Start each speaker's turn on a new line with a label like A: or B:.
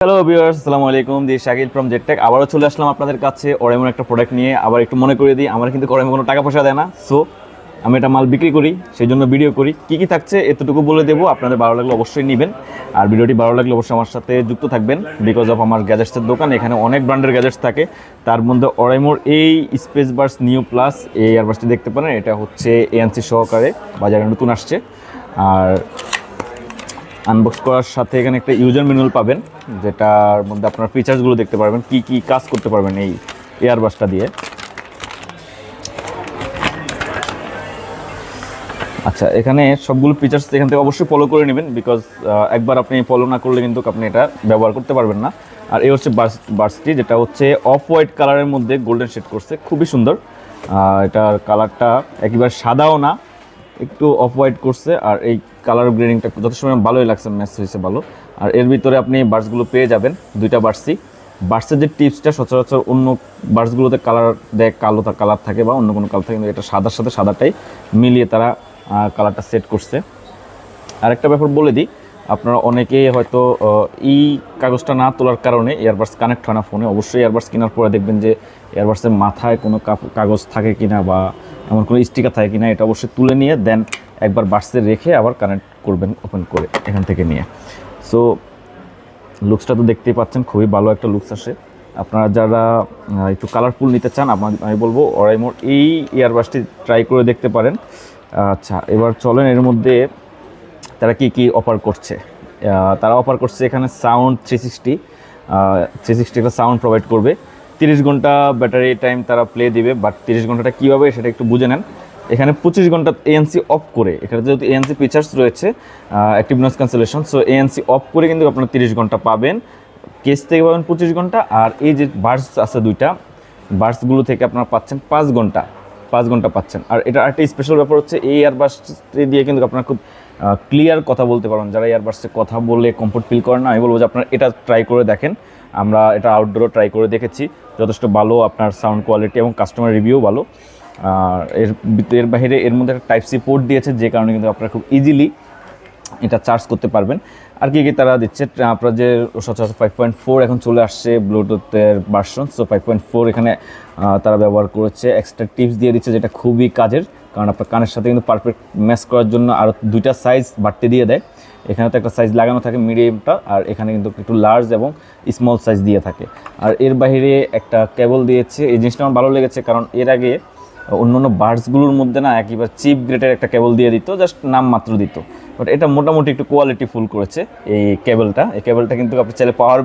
A: Hello viewers, আসসালামু আলাইকুম। দি Shakil from জেটটেক আবারও চলে আসলাম আপনাদের কাছে ওরাইমোর একটা প্রোডাক্ট নিয়ে। আবার একটু মনে করে দিই, আমার কিন্তু ওরাইমো কোনো টাকা পয়সা দেয় না, সো আমি এটা মাল বিক্রি করি, সেই জন্য ভিডিও করি। কী কী থাকছে এতটুকু বলে দেবো, আপনাদের ভালো লাগলে অবশ্যই নেবেন। আর ভিডিওটি ভালো লাগলে অবশ্যই আমার সাথে যুক্ত থাকবেন, বিকজ অফ আমার গ্যাজেটসের দোকান, এখানে অনেক ব্র্যান্ডের গ্যাজেটস থাকে। তার মধ্যে ওরাইমোর এই স্পেস বার্স নিউ প্লাস এই এয়ারবাসটি দেখতে পারেন, এটা হচ্ছে এএনসি সহকারে বাজারে নতুন আসছে। আর আনবক্স করার সাথে এখানে একটা ইউজার ম্যানুয়াল পাবেন, যেটার মধ্যে আপনার ফিচার্সগুলো দেখতে পারবেন, কি কি কাজ করতে পারবেন এই এয়ারবাসটা দিয়ে। আচ্ছা, এখানে সবগুলো ফিচার্স এখান থেকে অবশ্যই ফলো করে নেবেন, বিকজ একবার আপনি ফলো না করলে কিন্তু আপনি এটা ব্যবহার করতে পারবেন না। আর এই হচ্ছে বার্সটি, যেটা হচ্ছে অফ হোয়াইট কালারের মধ্যে গোল্ডেন শেড করছে, খুবই সুন্দর। এটার কালারটা একেবারে সাদাও না, একটু অফ হোয়াইট করছে। আর এই কালার গ্রেডিংটা যথেষ্ট ভালোই লাগছে, ম্যাচ হয়েছে ভালো। আর এর ভিতরে আপনি বার্সগুলো পেয়ে যাবেন, দুইটা বার্সের যে টিপসটা সচরাচর অন্য বার্সগুলোতে কালার দেয়, কালো কালার থাকে বা অন্য কোনো কালার থাকে, কিন্তু এটা সাদার সাথে সাদাটাই মিলিয়ে তারা কালারটা সেট করছে। আরেকটা ব্যাপার বলে দিই, আপনারা অনেকেই হয়তো এই কাগজটা না তোলার কারণে এয়ারবাডস কানেক্ট হয় না ফোনে। অবশ্যই এয়ারবাডস কেনার পরে দেখবেন যে এয়ারবাডসের মাথায় কোনো কাগজ থাকে কিনা বা এমন কোনো স্টিকার থাকে কিনা, এটা অবশ্যই তুলে নিয়ে দেন একবার বাডসে রেখে আবার কানেক্ট করবেন ওপেন করে এখান থেকে নিয়ে। সো লুকসটা তো দেখতেই পাচ্ছেন, খুবই ভালো একটা লুকস আসে। আপনারা যারা একটু কালারফুল নিতে চান, আমি বলবো ওরাইমোর এই এয়ারবাডসটি ট্রাই করে দেখতে পারেন। আচ্ছা, এবার চলেন এর মধ্যে তারা কি কি অফার করছে। তারা অফার করছে এখানে সাউন্ড 360 একটা সাউন্ড প্রোভাইড করবে। 30 ঘন্টা ব্যাটারি টাইম তারা প্লে দিবে, বাট 30 ঘন্টাটা কীভাবে সেটা একটু বুঝে নেন। এখানে 25 ঘন্টা এএনসি অফ করে, এখানে যেহেতু এএনসি ফিচার্স রয়েছে active noise cancellation, so ANC of করে কিন্তু আপনারা 30 ঘন্টা পাবেন, কেস থেকে পাবেন 25 ঘন্টা। আর এই যে বার্স আছে দুইটা, বার্সগুলো থেকে আপনারা পাচ্ছেন 5 ঘন্টা পাচ্ছেন। আর এটা একটা স্পেশাল ব্যাপার হচ্ছে, এই এয়ারবাসটি দিয়ে কিন্তু আপনারা খুব ক্লিয়ার কথা বলতে পারবেন। যারা এয়ারবাসে কথা বলে কমফোর্ট ফিল করেন না, আমি বলবো যে আপনারা এটা ট্রাই করে দেখেন। আমরা এটা আউটডোরও ট্রাই করে দেখেছি, যথেষ্ট ভালো আপনার সাউন্ড কোয়ালিটি এবং কাস্টমার রিভিউ ভালো। আর এর বাইরে এর মধ্যে একটা টাইপ সি পোর্ট দিয়েছে, যে কারণে কিন্তু আপনারা খুব ইজিলি এটা চার্জ করতে পারবেন। আর কি তারা দিচ্ছে, আপনার যে সচরাচর 5.4 এখন চলে আসছে ব্লুটুথের ভার্সন, সো 5.4 এখানে তারা ব্যবহার করেছে। এক্সট্রা টিপস দিয়ে দিচ্ছে, যেটা খুবই কাজের, কারণ আপনার কানের সাথে কিন্তু পারফেক্ট ম্যাচ করার জন্য আরও দুইটা সাইজ বাড়তে দিয়ে দেয়। এখানে তো একটা সাইজ লাগানো থাকে মিডিয়ামটা, আর এখানে কিন্তু একটু লার্জ এবং স্মল সাইজ দিয়ে থাকে। আর এর বাইরে একটা কেবল দিয়েছে, এই জিনিসটা আমার ভালো লেগেছে, কারণ এর আগে অন্য বার্ডসগুলোর মধ্যে না একেবারে চিপ গ্রেডের একটা কেবল দিয়ে দিত, জাস্ট নাম মাত্র দিত। বাট এটা মোটামুটি একটু কোয়ালিটি ফুল করেছে এই কেবলটা কিন্তু আপনি চাইলে পাওয়ার